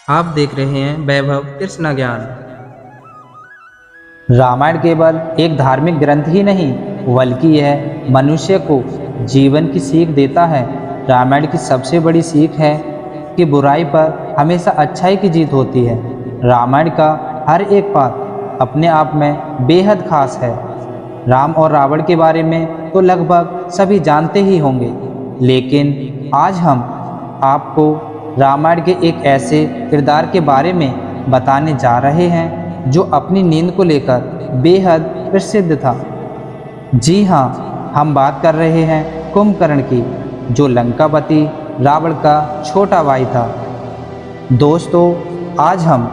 आप देख रहे हैं वैभव कृष्ण ज्ञान। रामायण केवल एक धार्मिक ग्रंथ ही नहीं, बल्कि यह मनुष्य को जीवन की सीख देता है। रामायण की सबसे बड़ी सीख है कि बुराई पर हमेशा अच्छाई की जीत होती है। रामायण का हर एक पात्र अपने आप में बेहद खास है। राम और रावण के बारे में तो लगभग सभी जानते ही होंगे, लेकिन आज हम आपको रामायण के एक ऐसे किरदार के बारे में बताने जा रहे हैं जो अपनी नींद को लेकर बेहद प्रसिद्ध था। जी हाँ, हम बात कर रहे हैं कुंभकर्ण की, जो लंकापति रावण का छोटा भाई था। दोस्तों, आज हम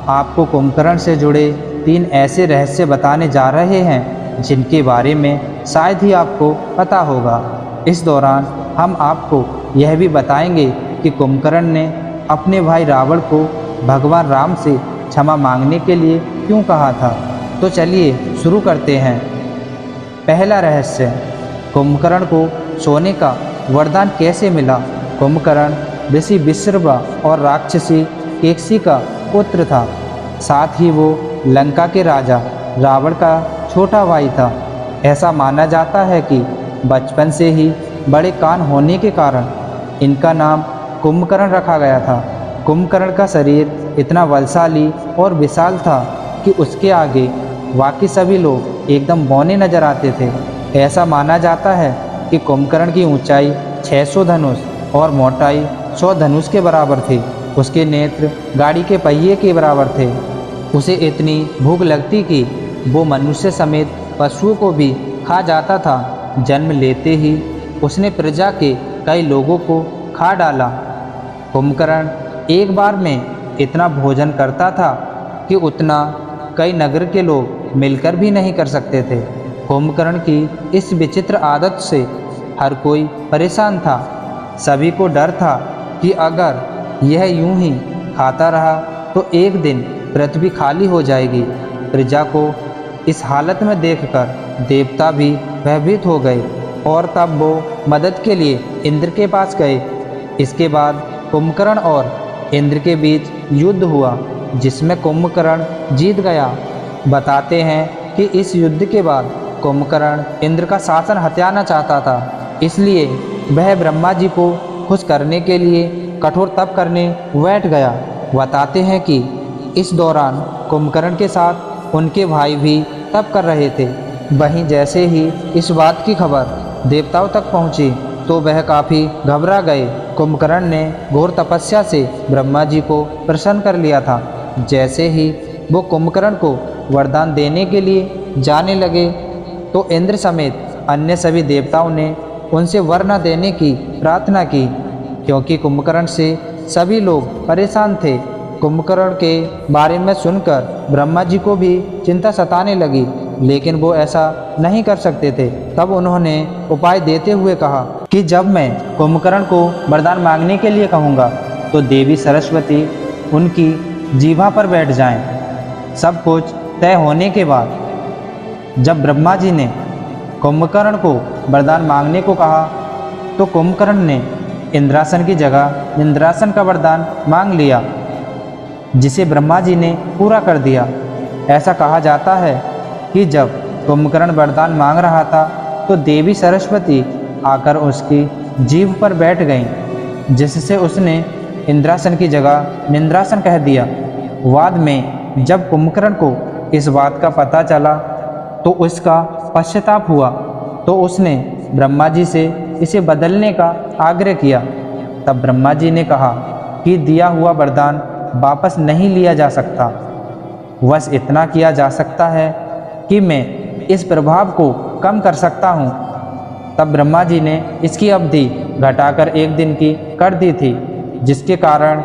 आपको कुंभकर्ण से जुड़े 3 ऐसे रहस्य बताने जा रहे हैं जिनके बारे में शायद ही आपको पता होगा। इस दौरान हम आपको यह भी बताएंगे कि कुंभकर्ण ने अपने भाई रावण को भगवान राम से क्षमा मांगने के लिए क्यों कहा था। तो चलिए शुरू करते हैं। पहला रहस्य, कुंभकर्ण को सोने का वरदान कैसे मिला। कुंभकर्ण ऋषि विश्रवा और राक्षसी केकसी का पुत्र था। साथ ही वो लंका के राजा रावण का छोटा भाई था। ऐसा माना जाता है कि बचपन से ही बड़े कान होने के कारण इनका नाम कुंभकर्ण रखा गया था। कुंभकर्ण का शरीर इतना बलशाली और विशाल था कि उसके आगे बाकी सभी लोग एकदम बौने नजर आते थे। ऐसा माना जाता है कि कुंभकर्ण की ऊंचाई 600 धनुष और मोटाई 100 धनुष के बराबर थी। उसके नेत्र गाड़ी के पहिए के बराबर थे। उसे इतनी भूख लगती कि वो मनुष्य समेत पशुओं को भी खा जाता था। जन्म लेते ही उसने प्रजा के कई लोगों को खा डाला। कुंभकर्ण एक बार में इतना भोजन करता था कि उतना कई नगर के लोग मिलकर भी नहीं कर सकते थे। कुंभकर्ण की इस विचित्र आदत से हर कोई परेशान था। सभी को डर था कि अगर यह यूं ही खाता रहा तो एक दिन पृथ्वी खाली हो जाएगी। प्रजा को इस हालत में देखकर देवता भी भयभीत हो गए और तब वो मदद के लिए इंद्र के पास गए। इसके बाद कुंभकर्ण और इंद्र के बीच युद्ध हुआ, जिसमें कुंभकर्ण जीत गया। बताते हैं कि इस युद्ध के बाद कुंभकर्ण इंद्र का शासन हथियाना चाहता था, इसलिए वह ब्रह्मा जी को खुश करने के लिए कठोर तप करने बैठ गया। बताते हैं कि इस दौरान कुंभकर्ण के साथ उनके भाई भी तप कर रहे थे। वहीं जैसे ही इस बात की खबर देवताओं तक पहुंची तो वह काफ़ी घबरा गए। कुंभकर्ण ने घोर तपस्या से ब्रह्मा जी को प्रसन्न कर लिया था। जैसे ही वो कुंभकर्ण को वरदान देने के लिए जाने लगे तो इंद्र समेत अन्य सभी देवताओं ने उनसे वर न देने की प्रार्थना की, क्योंकि कुंभकर्ण से सभी लोग परेशान थे। कुंभकर्ण के बारे में सुनकर ब्रह्मा जी को भी चिंता सताने लगी, लेकिन वो ऐसा नहीं कर सकते थे। तब उन्होंने उपाय देते हुए कहा कि जब मैं कुंभकर्ण को वरदान मांगने के लिए कहूँगा तो देवी सरस्वती उनकी जीभा पर बैठ जाएं। सब कुछ तय होने के बाद जब ब्रह्मा जी ने कुंभकर्ण को वरदान मांगने को कहा तो कुंभकर्ण ने इंद्रासन की जगह इंद्रासन का वरदान मांग लिया, जिसे ब्रह्मा जी ने पूरा कर दिया। ऐसा कहा जाता है कि जब कुंभकर्ण वरदान मांग रहा था तो देवी सरस्वती आकर उसकी जीभ पर बैठ गईं, जिससे उसने इंद्रासन की जगह निंद्रासन कह दिया। बाद में जब कुंभकर्ण को इस बात का पता चला तो उसका पश्चाताप हुआ, तो उसने ब्रह्मा जी से इसे बदलने का आग्रह किया। तब ब्रह्मा जी ने कहा कि दिया हुआ वरदान वापस नहीं लिया जा सकता, बस इतना किया जा सकता है कि मैं इस प्रभाव को कम कर सकता हूँ। तब ब्रह्मा जी ने इसकी अवधि घटाकर 1 दिन की कर दी थी, जिसके कारण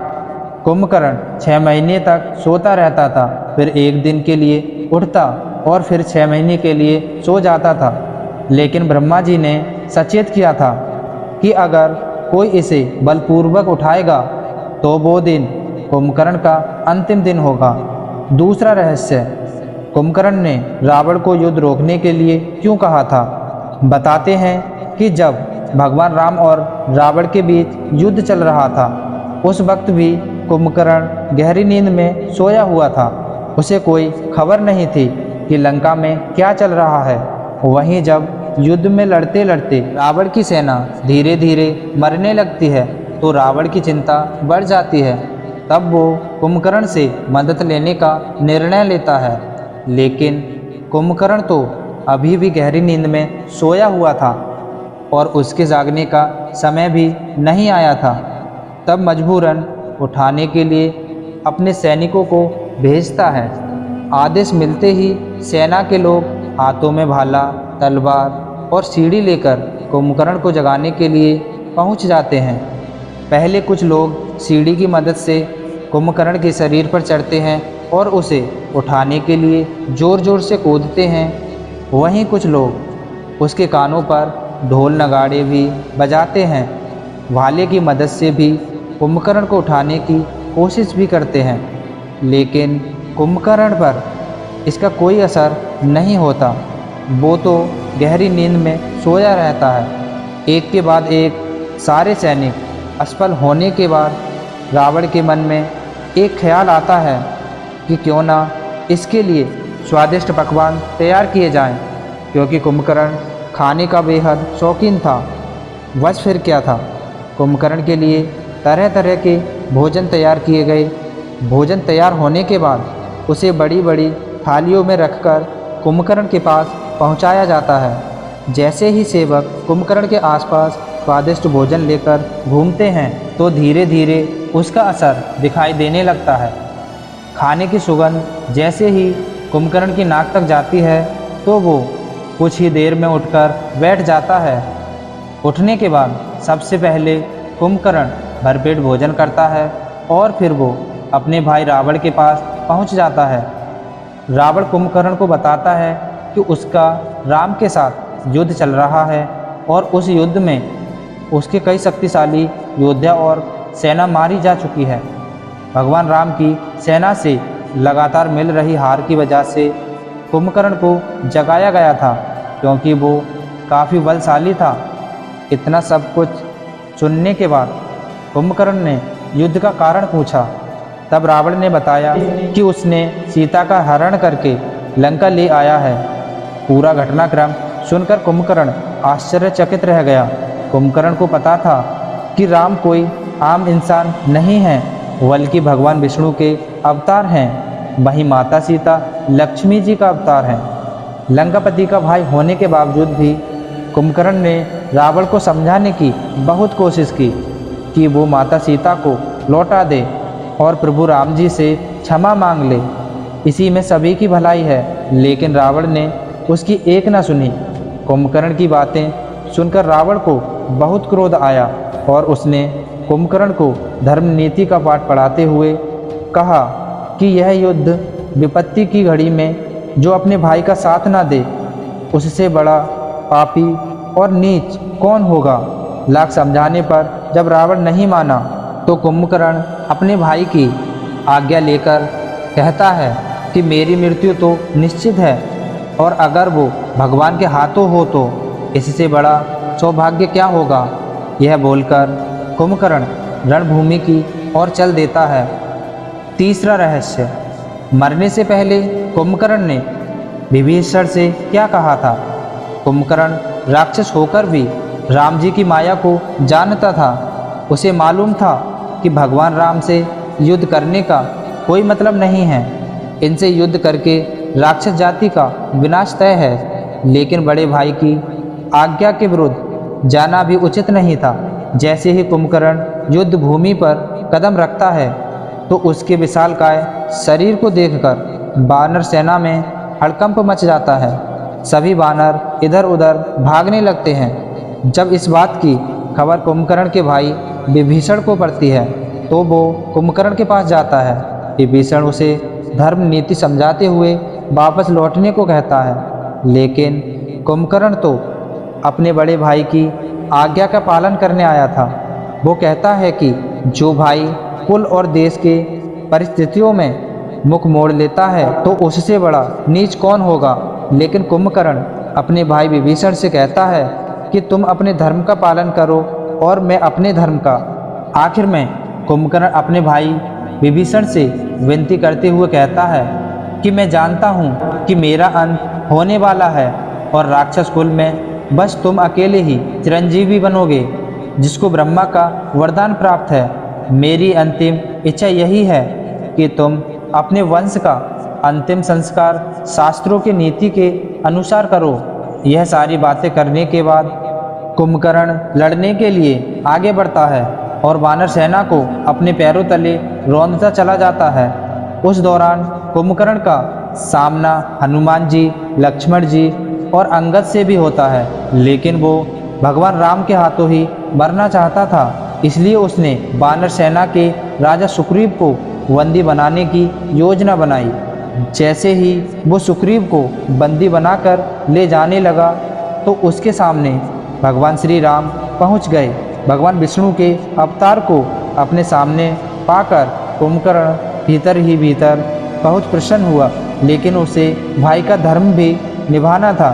कुंभकर्ण 6 महीने तक सोता रहता था, फिर 1 दिन के लिए उठता और फिर 6 महीने के लिए सो जाता था। लेकिन ब्रह्मा जी ने सचेत किया था कि अगर कोई इसे बलपूर्वक उठाएगा तो वो दिन कुंभकर्ण का अंतिम दिन होगा। दूसरा रहस्य, कुंभकर्ण ने रावण को युद्ध रोकने के लिए क्यों कहा था। बताते हैं कि जब भगवान राम और रावण के बीच युद्ध चल रहा था, उस वक्त भी कुंभकर्ण गहरी नींद में सोया हुआ था। उसे कोई खबर नहीं थी कि लंका में क्या चल रहा है। वहीं जब युद्ध में लड़ते लड़ते रावण की सेना धीरे धीरे मरने लगती है तो रावण की चिंता बढ़ जाती है। तब वो कुंभकर्ण से मदद लेने का निर्णय लेता है, लेकिन कुंभकर्ण तो अभी भी गहरी नींद में सोया हुआ था और उसके जागने का समय भी नहीं आया था। तब मजबूरन उठाने के लिए अपने सैनिकों को भेजता है। आदेश मिलते ही सेना के लोग हाथों में भाला, तलवार और सीढ़ी लेकर कुंभकर्ण को जगाने के लिए पहुंच जाते हैं। पहले कुछ लोग सीढ़ी की मदद से कुंभकर्ण के शरीर पर चढ़ते हैं और उसे उठाने के लिए ज़ोर ज़ोर से कूदते हैं। वहीं कुछ लोग उसके कानों पर ढोल नगाड़े भी बजाते हैं। भाले की मदद से भी कुंभकर्ण को उठाने की कोशिश भी करते हैं, लेकिन कुंभकर्ण पर इसका कोई असर नहीं होता। वो तो गहरी नींद में सोया रहता है। एक के बाद एक सारे सैनिक असफल होने के बाद रावण के मन में एक ख्याल आता है कि क्यों ना इसके लिए स्वादिष्ट पकवान तैयार किए जाएं, क्योंकि कुंभकर्ण खाने का बेहद शौकीन था। बस फिर क्या था, कुंभकर्ण के लिए तरह तरह के भोजन तैयार किए गए। भोजन तैयार होने के बाद उसे बड़ी बड़ी थालियों में रखकर कुंभकर्ण के पास पहुंचाया जाता है। जैसे ही सेवक कुंभकर्ण के आसपास स्वादिष्ट भोजन लेकर घूमते हैं तो धीरे धीरे उसका असर दिखाई देने लगता है। खाने की सुगंध जैसे ही कुंभकर्ण की नाक तक जाती है तो वो कुछ ही देर में उठकर बैठ जाता है। उठने के बाद सबसे पहले कुंभकर्ण भरपेट भोजन करता है और फिर वो अपने भाई रावण के पास पहुंच जाता है। रावण कुंभकर्ण को बताता है कि उसका राम के साथ युद्ध चल रहा है और उस युद्ध में उसके कई शक्तिशाली योद्धा और सेना मारी जा चुकी है। भगवान राम की सेना से लगातार मिल रही हार की वजह से कुंभकर्ण को जगाया गया था, क्योंकि वो काफ़ी बलशाली था। इतना सब कुछ सुनने के बाद कुंभकर्ण ने युद्ध का कारण पूछा। तब रावण ने बताया कि उसने सीता का हरण करके लंका ले आया है। पूरा घटनाक्रम सुनकर कुंभकर्ण आश्चर्यचकित रह गया। कुंभकर्ण को पता था कि राम कोई आम इंसान नहीं है, बल्कि भगवान विष्णु के अवतार हैं। वहीं माता सीता लक्ष्मी जी का अवतार हैं। लंकापति का भाई होने के बावजूद भी कुंभकर्ण ने रावण को समझाने की बहुत कोशिश की कि वो माता सीता को लौटा दे और प्रभु राम जी से क्षमा मांग ले। इसी में सभी की भलाई है, लेकिन रावण ने उसकी एक न सुनी। कुंभकर्ण की बातें सुनकर रावण को बहुत क्रोध आया और उसने कुंभकर्ण को धर्म नीति का पाठ पढ़ाते हुए कहा कि यह युद्ध विपत्ति की घड़ी में जो अपने भाई का साथ ना दे, उससे बड़ा पापी और नीच कौन होगा। लाख समझाने पर जब रावण नहीं माना तो कुंभकर्ण अपने भाई की आज्ञा लेकर कहता है कि मेरी मृत्यु तो निश्चित है और अगर वो भगवान के हाथों हो तो इससे बड़ा सौभाग्य क्या होगा। यह बोलकर कुंभकर्ण रणभूमि की ओर चल देता है। तीसरा रहस्य, मरने से पहले कुंभकर्ण ने विभीषण से क्या कहा था। कुंभकर्ण राक्षस होकर भी राम जी की माया को जानता था। उसे मालूम था कि भगवान राम से युद्ध करने का कोई मतलब नहीं है। इनसे युद्ध करके राक्षस जाति का विनाश तय है, लेकिन बड़े भाई की आज्ञा के विरुद्ध जाना भी उचित नहीं था। जैसे ही कुंभकर्ण युद्ध भूमि पर कदम रखता है तो उसके विशालकाय शरीर को देखकर वानर सेना में हड़कंप मच जाता है। सभी वानर इधर उधर भागने लगते हैं। जब इस बात की खबर कुंभकर्ण के भाई विभीषण को पड़ती है तो वो कुंभकर्ण के पास जाता है। विभीषण उसे धर्म नीति समझाते हुए वापस लौटने को कहता है, लेकिन कुंभकर्ण तो अपने बड़े भाई की आज्ञा का पालन करने आया था। वो कहता है कि जो भाई कुल और देश के परिस्थितियों में मुख मोड़ लेता है तो उससे बड़ा नीच कौन होगा। लेकिन कुंभकर्ण अपने भाई विभीषण से कहता है कि तुम अपने धर्म का पालन करो और मैं अपने धर्म का। आखिर में कुंभकर्ण अपने भाई विभीषण से विनती करते हुए कहता है कि मैं जानता हूँ कि मेरा अंत होने वाला है और राक्षस कुल में बस तुम अकेले ही चिरंजीवी बनोगे, जिसको ब्रह्मा का वरदान प्राप्त है। मेरी अंतिम इच्छा यही है कि तुम अपने वंश का अंतिम संस्कार शास्त्रों की नीति के अनुसार करो। यह सारी बातें करने के बाद कुंभकर्ण लड़ने के लिए आगे बढ़ता है और वानर सेना को अपने पैरों तले रौंदता चला जाता है। उस दौरान कुंभकर्ण का सामना हनुमान जी, लक्ष्मण जी और अंगद से भी होता है, लेकिन वो भगवान राम के हाथों ही मरना चाहता था। इसलिए उसने वानर सेना के राजा सुग्रीव को बंदी बनाने की योजना बनाई। जैसे ही वो सुग्रीव को बंदी बनाकर ले जाने लगा तो उसके सामने भगवान श्री राम पहुंच गए। भगवान विष्णु के अवतार को अपने सामने पाकर कुंभकर्ण भीतर ही भीतर बहुत प्रसन्न हुआ, लेकिन उसे भाई का धर्म भी निभाना था।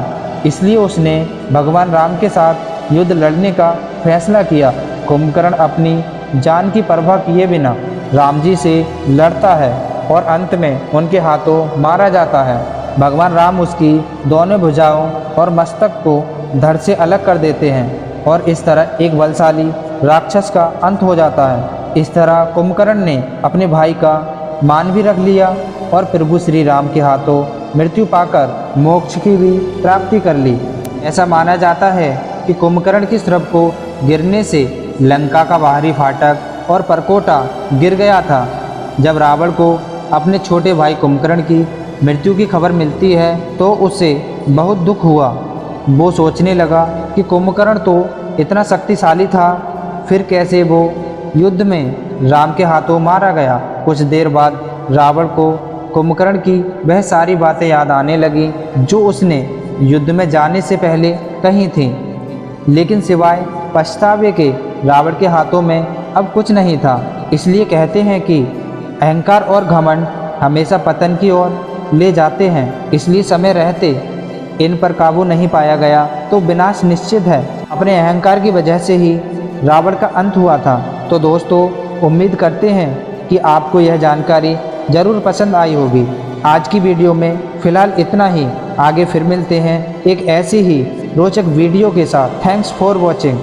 इसलिए उसने भगवान राम के साथ युद्ध लड़ने का फैसला किया। कुंभकर्ण अपनी जान की परवाह किए बिना राम जी से लड़ता है और अंत में उनके हाथों मारा जाता है। भगवान राम उसकी दोनों भुजाओं और मस्तक को धड़ से अलग कर देते हैं और इस तरह एक बलशाली राक्षस का अंत हो जाता है। इस तरह कुंभकर्ण ने अपने भाई का मान भी रख लिया और प्रभु श्री राम के हाथों मृत्यु पाकर मोक्ष की भी प्राप्ति कर ली। ऐसा माना जाता है कि कुंभकर्ण की श्रभ को गिरने से लंका का बाहरी फाटक और परकोटा गिर गया था। जब रावण को अपने छोटे भाई कुंभकर्ण की मृत्यु की खबर मिलती है तो उसे बहुत दुख हुआ। वो सोचने लगा कि कुंभकर्ण तो इतना शक्तिशाली था, फिर कैसे वो युद्ध में राम के हाथों मारा गया। कुछ देर बाद रावण को कुंभकर्ण की वह सारी बातें याद आने लगी जो उसने युद्ध में जाने से पहले कही थीं, लेकिन सिवाय पछतावे के रावण के हाथों में अब कुछ नहीं था। इसलिए कहते हैं कि अहंकार और घमंड हमेशा पतन की ओर ले जाते हैं। इसलिए समय रहते इन पर काबू नहीं पाया गया तो विनाश निश्चित है। अपने अहंकार की वजह से ही रावण का अंत हुआ था। तो दोस्तों, उम्मीद करते हैं कि आपको यह जानकारी ज़रूर पसंद आई होगी। आज की वीडियो में फ़िलहाल इतना ही। आगे फिर मिलते हैं एक ऐसी ही रोचक वीडियो के साथ। Thanks for watching.